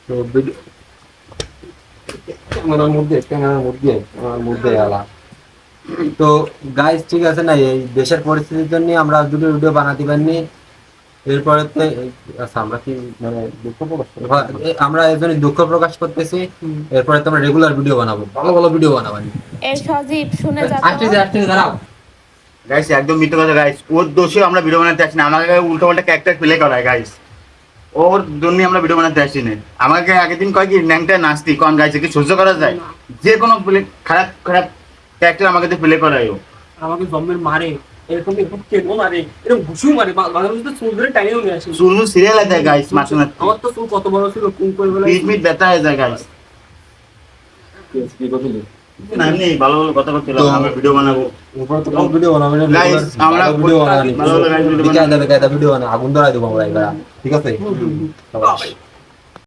তো ভিডিও ক্যামেরার মধ্যে আলা। তো গাইস ঠিক আছে না, এই দেশের পরিস্থিতির জন্য আমরা দুটো ভিডিও বানাতে পারিনি। এরপরে আচ্ছা আমরা কি মানে আমরা এর জন্য দুঃখ প্রকাশ করতেছি। এরপরে তো আমরা রেগুলার ভিডিও বানাবো, ভালো ভালো ভিডিও বানাবো। এই সজীব শুনে যা তো। আসতে দাঁড়াও গাইস, একদম মিথ্যে কথা গাইস। ওর দোষে আমরা ভিডিও বানাতে আসি না, আমাকে উল্টো পাল্টা ক্যারেক্টার প্লে করায় গাইস। ওর জন্যই আমরা ভিডিও বানাতে আসি না। আমাকে আগের দিন কয় কি ন্যাংটা নাচতি কোন গাইছে কি সহ্য করা যায়? যে কোনো খারাপ খারাপ ক্যারেক্টার আমাকে প্লে করায় ও। আমাকে জম্মের মারে, এরকম এরকম কেন মারে, এরকম ঘুষু মারে, মাঝে মাঝে তো চুল ধরে টানিয়ে নিয়ে আসে। চুল সিরিয়াল আছে গাইস, মাসে মাসে আমার তো চুল কত বড় ছিল, কুম করে বেলা পিঠ মিট ব্যথা হয়ে যায় গাইস। না এমনি ভালো ভালো কথা বলছিলাম, আমরা ভিডিও বানাবো। এরপরে তো ভিডিও বানাবো না গাইস আমরা ভিডিও বানাবো, ভালো ভালো গাইস ভিডিও বানাবো। ভিডিও আগুন ধরাই দেবো আমরা এবার, ঠিক আছে?